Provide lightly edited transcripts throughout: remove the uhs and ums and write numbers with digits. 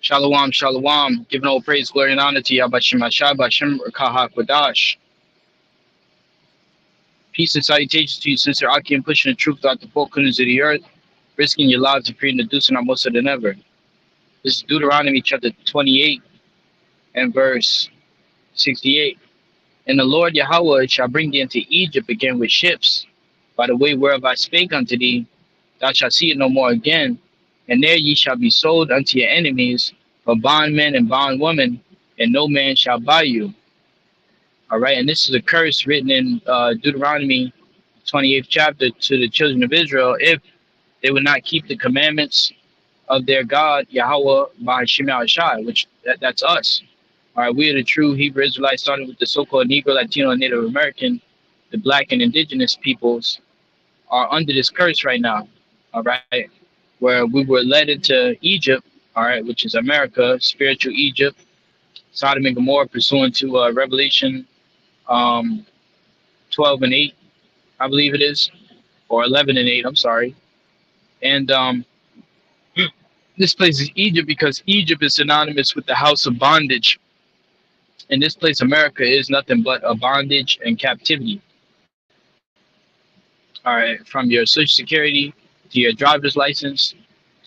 Shalom, shalom. Giving all praise, glory, and honor to Yahbashim Ashai, Bashim Kahak Wadash. Peace and salutations to you, sincere Aki, and pushing the truth throughout the four corners of the earth, risking your lives and freeing the deuce and more so than ever. This is Deuteronomy chapter 28 and verse 68. And the Lord Yahweh shall bring thee into Egypt again with ships, by the way whereof I spake unto thee, thou shalt see it no more again. And there ye shall be sold unto your enemies for bondmen and bondwomen, and no man shall buy you. All right, and this is a curse written in Deuteronomy 28th chapter to the children of Israel if they would not keep the commandments of their God, Yahweh, by Shema Shai, which that's us. All right, we are the true Hebrew Israelites, starting with the so-called Negro, Latino, and Native American, the black and indigenous peoples are under this curse right now. All right, where we were led into Egypt, all right, which is America, spiritual Egypt, Sodom and Gomorrah, pursuant to Revelation um, 12 and 8, I believe it is, or 11 and 8, I'm sorry. And this place is Egypt because Egypt is synonymous with the house of bondage. And this place, America, is nothing but a bondage and captivity. All right, from your social security to your driver's license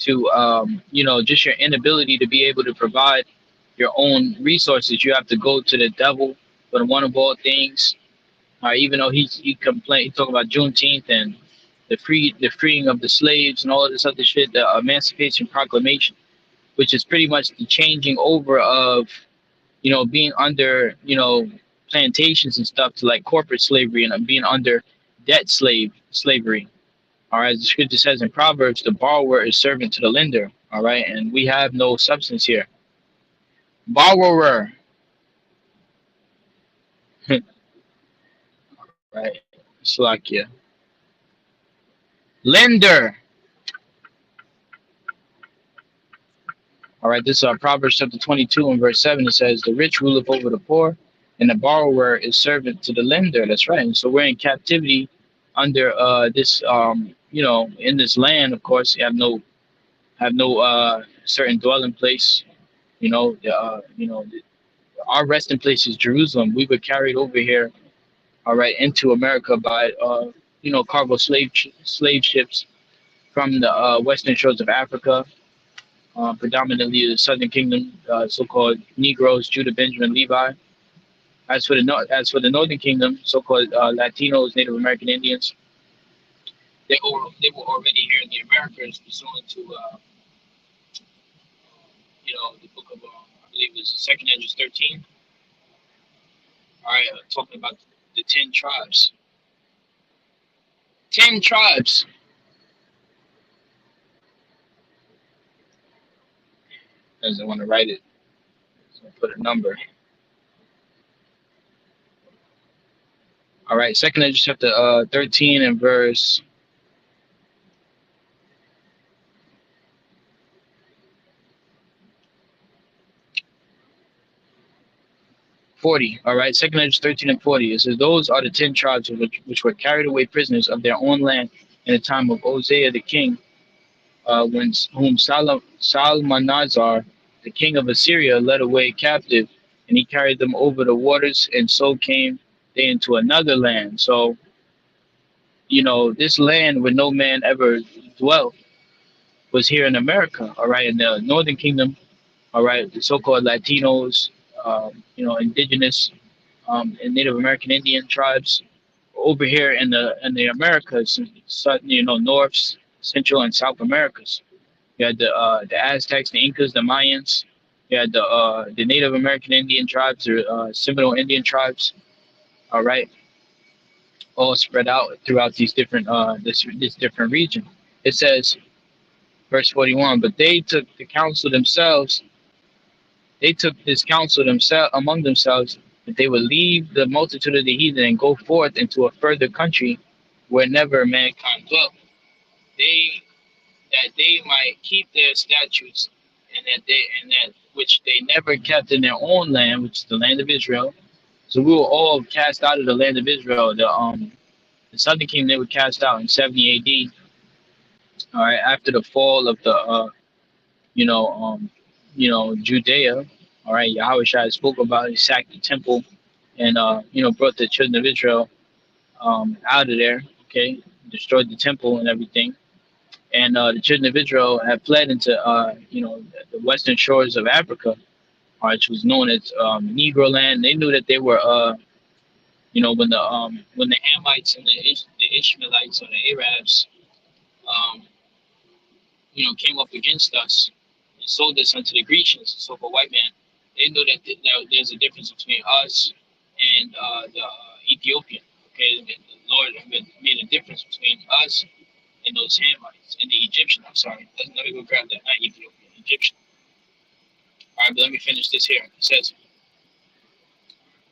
to, just your inability to be able to provide your own resources. You have to go to the devil for the one of all things. Even though he complained, he talked about Juneteenth and the freeing of the slaves and all of this other shit, the Emancipation Proclamation, which is pretty much the changing over of being under plantations and stuff to like corporate slavery and being under slavery. All right, the scripture says in Proverbs, the borrower is servant to the lender. All right, and we have no substance here. Borrower, right? Slovakia. Lender. All right, this is Proverbs chapter 22 and verse 7. It says, the rich ruleth over the poor, and the borrower is servant to the lender. That's right. And so we're in captivity under this, in this land. Of course, you have no certain dwelling place. Our resting place is Jerusalem. We were carried over here, all right, into America by, cargo slave ships from the western shores of Africa, predominantly the Southern Kingdom, so-called Negroes, Judah, Benjamin, Levi. As for the Northern Kingdom, so-called Latinos, Native American Indians, they were already here in the Americas, pursuant to the book of I believe it was Second Edges 13. All right, talking about the 10 tribes. 10 tribes. Doesn't want to write it, so put a number. All right, Second Edges chapter 13 and verse 40. All right, Second Edges 13 and 40. It says, those are the 10 tribes which were carried away prisoners of their own land in the time of Hosea the king, whom Salmanazar, the king of Assyria, led away captive, and he carried them over the waters, and so came they into another land. So, this land where no man ever dwelt was here in America, all right, in the Northern Kingdom, all right, the so-called Latinos, indigenous and Native American Indian tribes over here in the Americas, North, Central, and South Americas. You had the Aztecs, the Incas, the Mayans. You had the Native American Indian tribes, or Seminole Indian tribes. All right, all spread out throughout these different this different region. It says, verse 41. But they took the counsel themselves. They took this counsel themselves among themselves that they would leave the multitude of the heathen and go forth into a further country where never mankind dwelt. They that they might keep their statutes, and that which they never kept in their own land, which is the land of Israel. So we were all cast out of the land of Israel. The southern kingdom, they were cast out in 70 A.D. All right, after the fall of the Judea. All right, Yahweh Shai spoke about it, sacked the temple, and brought the children of Israel out of there. Okay, destroyed the temple and everything. And the children of Israel had fled into the western shores of Africa, which was known as Negro land. They knew that they were when the Hamites and the Ishmaelites or the Arabs um, came up against us and sold us unto the Grecians, the so-called white man. They knew that there's a difference between us and the Ethiopian. Okay, the Lord made a difference between us and those Hamites and the Egyptian. I'm sorry, let me go grab that. Not Ethiopian, Egyptian. All right, but let me finish this here.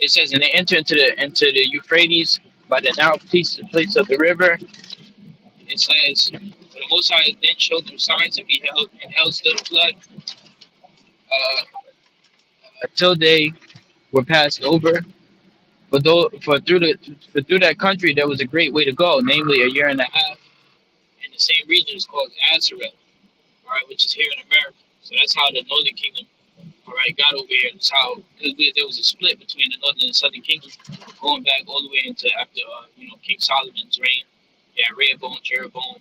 It says, and they enter into the Euphrates by the narrow place of the river. It says, for the Most High then showed them signs and beheld still the flood until they were passed over. For through that country there was a great way to go, namely a year and a half. And the same region is called Azareth, all right, which is here in America. So that's how the Northern Kingdom, all right, got over here. That's how there was a split between the Northern and Southern Kingdom, going back all the way into after King Solomon's reign. Yeah, Rehoboam, Jeroboam,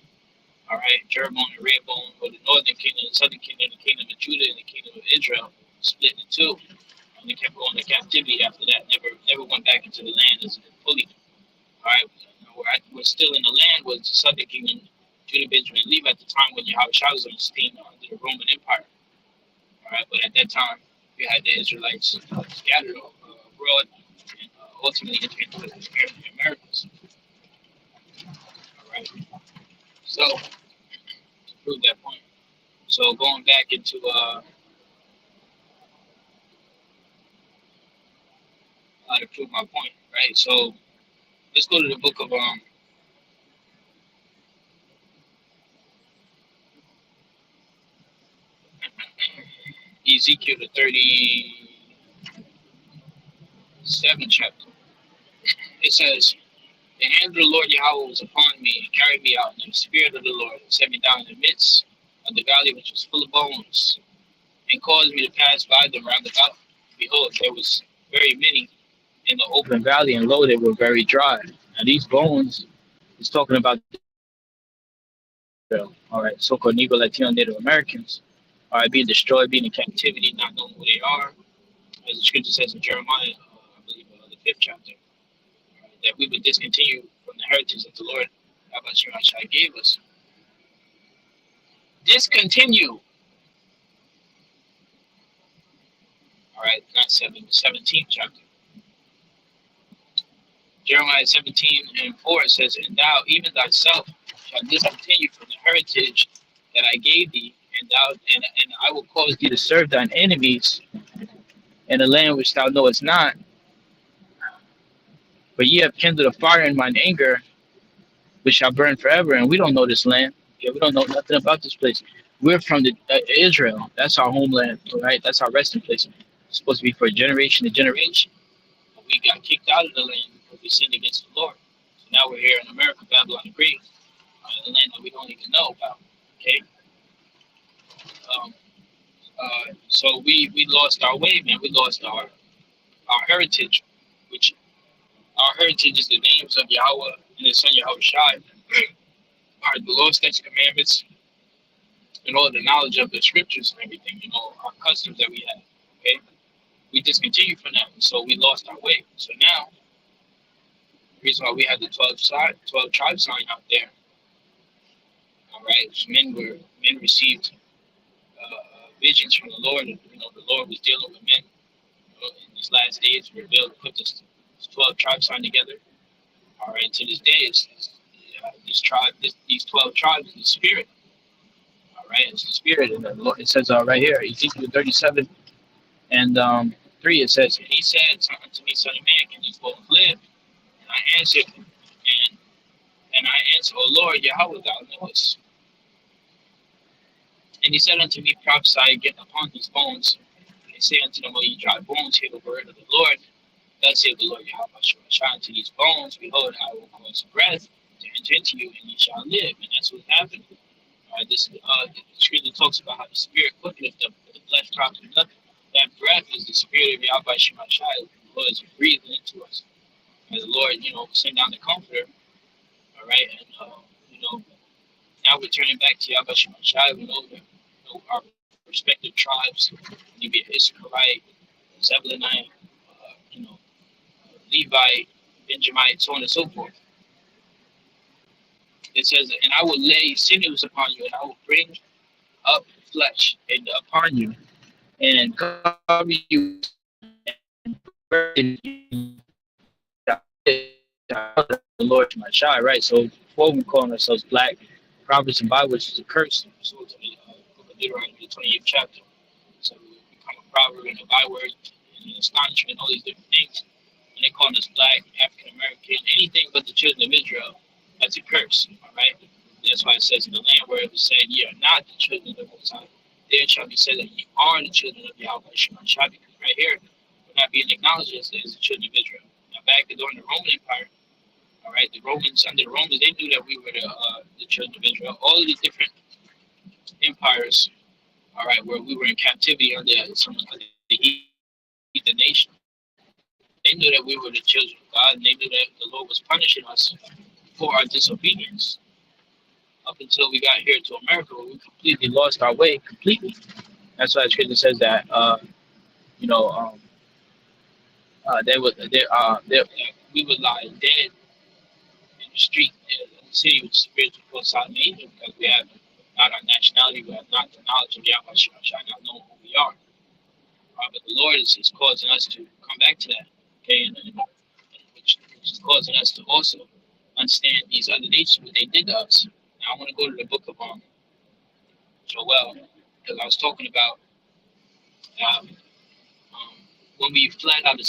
all right, Jeroboam and Rehoboam, or the Northern Kingdom, the Southern Kingdom, the Kingdom of Judah, and the Kingdom of Israel split in two. And they kept going to captivity after that. Never went back into the land as fully. All right, we're still in the land was the Southern Kingdom, Judah, Benjamin, and Levi at the time when Yahweh was on his team under the Roman Empire. All right, but at that time you had the Israelites scattered abroad and ultimately entered into the Americas. All right, so to prove that point. So going back into to prove my point, right? So let's go to the book of Ezekiel, the 37th chapter. It says, the hand of the Lord Yahweh was upon me and carried me out, and the Spirit of the Lord set me down in the midst of the valley which was full of bones, and caused me to pass by them round about. Behold, there was very many in the open valley, and lo, they were very dry. Now these bones is talking about Israel, all right, so-called Negro, Latino, Native Americans, all right, being destroyed, being in captivity, not knowing who they are, as the scripture says in Jeremiah, I believe, the 5th chapter, that we would discontinue from the heritage that the Lord Abba gave us. Discontinue. All right, not 7, the 17th chapter. Jeremiah 17:4 says, and thou, even thyself, shalt discontinue from the heritage that I gave thee, and I will cause thee to serve thine enemies in a land which thou knowest not. But ye have kindled a fire in mine anger, which shall burn forever. And we don't know this land. Yeah, we don't know nothing about this place. We're from Israel. That's our homeland, right? That's our resting place. It's supposed to be for generation to generation. But we got kicked out of the land because we sinned against the Lord. So now we're here in America, Babylon the Great, the land that we don't even know about. Okay. Um, so we lost our way, man. We lost our heritage, which our heritage is the names of Yahweh and His Son Yahweh Shai. Our the law, statutes, commandments, and all the knowledge of the scriptures and everything, our customs that we have. Okay, we discontinued from that, and so we lost our way. So now, the reason why we had the 12 tribe sign out there, all right, men received visions from the Lord, and the Lord was dealing with men in these last days, revealed, put this 12 tribe sign together. All right, to this day, these 12 tribes in the spirit. All right, it's the spirit, and the Lord, it says right here, Ezekiel 37 and 3. It says, and he said unto me, son of man, can these bones live? And I answered, O Lord, Yahweh, thou knowest. And he said unto me, prophesy again upon these bones, and say unto them, O ye dry bones, hear the word of the Lord. Thus saith the Lord Yahweh, shall unto these bones, behold, I will cause breath to enter into you, and ye shall live. And that's what happened. This the scripture talks about how the spirit quickeneth flesh profits nothing. That breath is the spirit of Yahweh Shemashai, who is breathing into us. And the Lord, sent down the Comforter, all right, and now we're turning back to Yahweh Shemashai. We know that our respective tribes, maybe Issacharite, Zebulonite, Levite, Benjamite, so on and so forth. It says, and I will lay sinews upon you, and I will bring up flesh and upon you, and cover you the Lord to my child, right? So before we calling ourselves black, Proverbs and Bible, which is a curse, so to the book of Deuteronomy, the 28th chapter. So we become a proverb and a byword and an astonishment, all these different things. And they call us black, African American, anything but the children of Israel, that's a curse, all right? That's why it says in the land where it was said, ye are not the children of the Most High. There it shall be said that ye are the children of Yahweh Shema Shai, because right here, we're not being acknowledged as the children of Israel. Now, back during the Roman Empire, all right, the Romans, under the Romans, they knew that we were the children of Israel. All of these different empires, all right, where we were in captivity under some of the heathen nation, they knew that we were the children of God, and they knew that the Lord was punishing us for our disobedience up until we got here to America, where we completely lost our way completely. That's why the scripture says that, you know, um, we would lie dead in the street, in the city, which is spiritual called Sodom and Egypt, because we have not our nationality, we have not the knowledge of Yahweh Shai, not knowing who we are. But the Lord is causing us to come back to that, okay, and which is causing us to also understand these other nations, what they did to us. Now, I want to go to the book of Joel, because I was talking about um, um, when we fled out of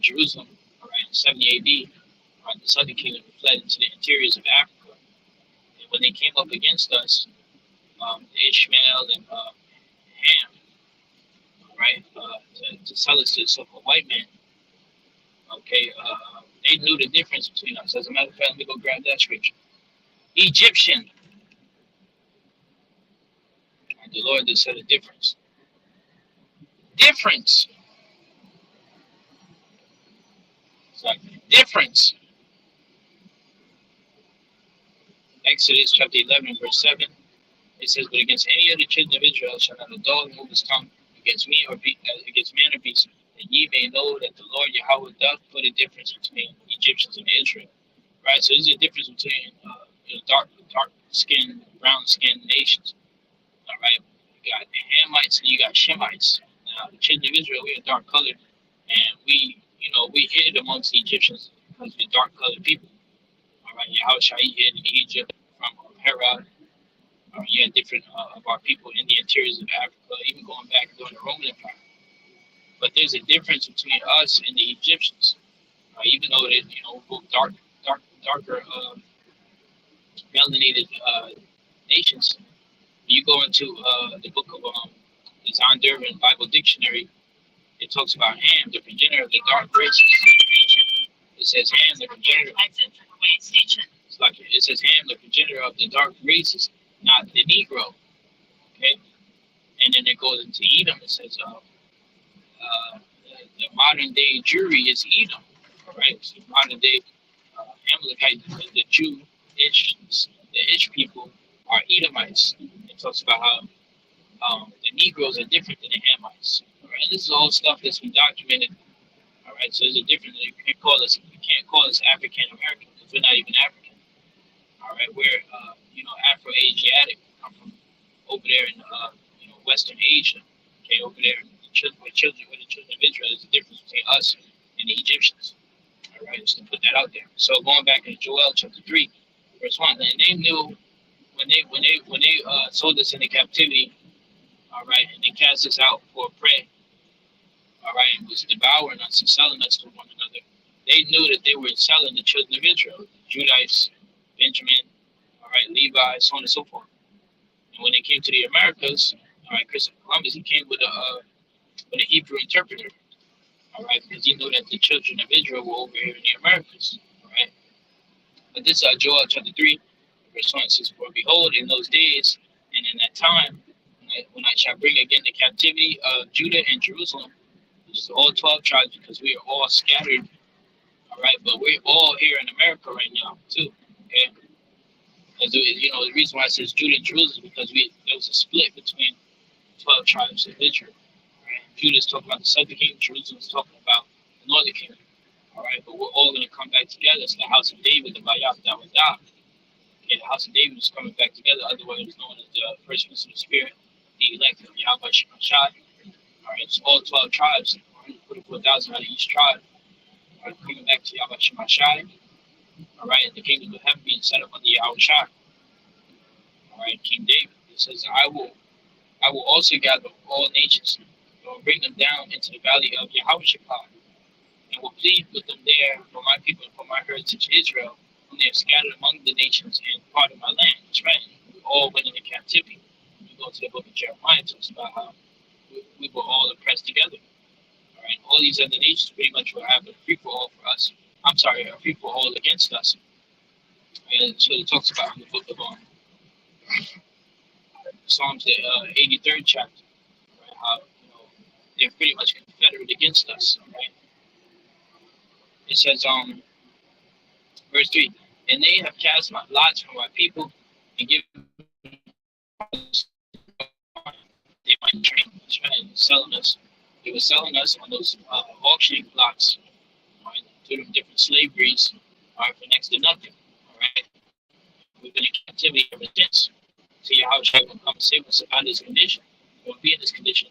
Jerusalem, all right, in 70 AD, the southern kingdom fled into the interiors of Africa. And when they came up against us, Ishmael and Ham, right, to sell us to so-called white man, okay, they knew the difference between us. As a matter of fact, let me go grab that scripture. Egyptian, and the Lord just said a difference. Difference. It's like difference. Exodus chapter 11, verse 7. It says, but against any of the children of Israel shall not a dog move his tongue against me or against man or beast, that ye may know that the Lord Yahweh doth put a difference between Egyptians and Israel. Right? So there's a difference between dark skinned, brown skinned nations. All right. You got the Hamites and you got Shemites. Now the children of Israel, we are dark colored, and we hid amongst the Egyptians because we're dark colored people. All right. Yahushua hid in Egypt from Herod. You had different of our people in the interiors of Africa, even going back during the Roman Empire. But there's a difference between us and the Egyptians, even though they, both darker, melanated nations. When you go into the book of the Zondervan Bible Dictionary, it talks about Ham, the progenitor of the dark races. It says Ham, the progenitor. It's like it says Ham, the progenitor of the dark races, not the Negro. Okay, and then it goes into Edom. It says the modern day Jewry is Edom. All right, so modern day Amalekite, the Ish people are Edomites. It talks about how the Negroes are different than the Hamites. All right, this is all stuff that's been documented. All right, so there's a difference. You can't call us African American because we're not even African. All right, we're Afro-Asiatic. Come from over there in Western Asia. Okay, over there, with the children of Israel, there's a difference between us and the Egyptians. All right, just to put that out there. So going back in Joel chapter 3, verse 1, and they knew when they sold us into captivity, all right, and they cast us out for a prey, all right, and was devouring us and selling us to one another. They knew that they were selling the children of Israel, Judites, Benjamin, all right, Levi, so on and so forth. And when they came to the Americas, all right, Christopher Columbus, he came with a Hebrew interpreter, all right, because he knew that the children of Israel were over here in the Americas, all right. But this Joel chapter 3, verse 1 says, for behold, in those days and in that time, Right? When I shall bring again the captivity of Judah and Jerusalem, which is all 12 tribes, because we are all scattered, all right? But we're all here in America right now, too. Okay? Because, the reason why it says Judah and Jerusalem is because there was a split between 12 tribes of Israel. Right? Judah's talking about the southern kingdom, Jerusalem's talking about the northern kingdom. All right, but we're all going to come back together. It's the house of David, the Bayah Dawadah. Okay, the house of David is coming back together, otherwise known as the first fruits of the Spirit, the elect of Yahweh Shemashai. All right, it's all 12 tribes, 144,000 out of each tribe. All right, coming back to Yahweh Shemashai. All right, and the kingdom of heaven being set up under Yahweh Shai. All right, King David. It says, I will also gather all nations and will bring them down into the valley of Yahweh Shepah, and will plead with them there for my people and for my heritage Israel, whom they have scattered among the nations and part of my land. That's right. We all went into captivity. When you go to the book of Jeremiah, it talks about how we were all oppressed together. All right. All these other nations pretty much will have a free for all for us. I'm sorry, a free for all against us. And so it talks about in the book of Psalms, the 83rd chapter, right? How they're pretty much confederate against us. Right. It says verse 3, and they have cast my lots for my people and given they might train selling us. They were selling us on those auctioning blocks, right, through the different slaveries, for next to nothing. All right, we've been in captivity ever since. See how Shai will come and save us out of this condition. We'll be in this condition.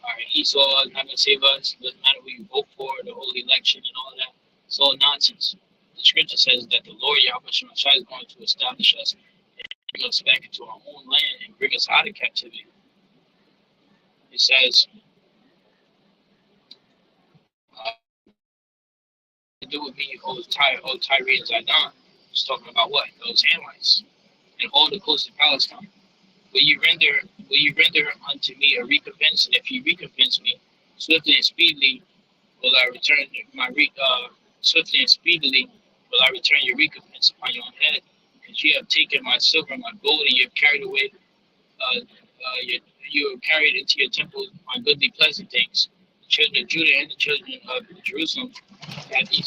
All right, Esau is not going to save us. It doesn't matter who you vote for, the whole election and all that. It's all nonsense. The scripture says that the Lord Yahweh Shai is going to establish us and bring us back into our own land and bring us out of captivity. It says, to do with me, O Tyre and Zidon. It's talking about what? Those Hamites and all the coast of Palestine. Will you render unto me a recompense? And if you recompense me, swiftly and speedily will I return swiftly and speedily will I return your recompense upon your own head, because you have taken my silver and my gold, and you have carried away, you have carried into your temple my goodly pleasant things. The children of Judah and the children of Jerusalem have ye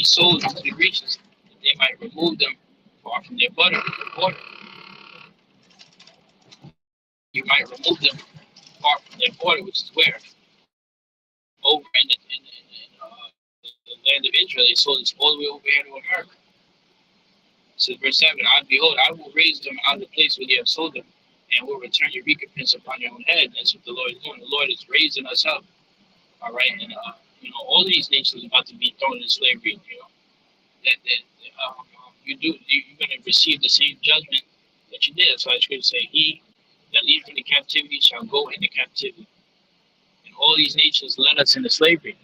sold unto the Grecians, that they might remove them far from their border. You might remove them far from their border, which is where? Over in the land of Israel. They sold us all the way over here to America. So verse 7, behold, I will raise them out of the place where they have sold them, and will return your recompense upon your own head. That's what the Lord is doing. The Lord is raising us up. All right, and all these nations are about to be thrown into slavery. You're going to receive the same judgment that you did. So I should say, he that leads into captivity shall go into captivity. And all these nations led us into slavery.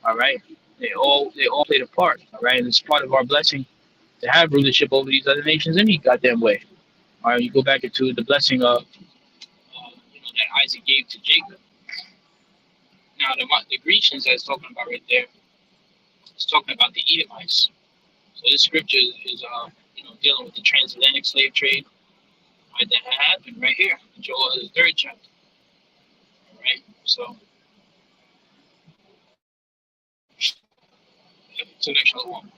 All right, they all played a part. All right, and it's part of our blessing to have rulership over these other nations any goddamn way. All right, you go back into the blessing of that Isaac gave to Jacob. Now the Grecians that's talking about right there, it's talking about the Edomites. So this scripture is dealing with the transatlantic slave trade, right, that had happened right here in Joel, the 3rd chapter. All right, so to the next one.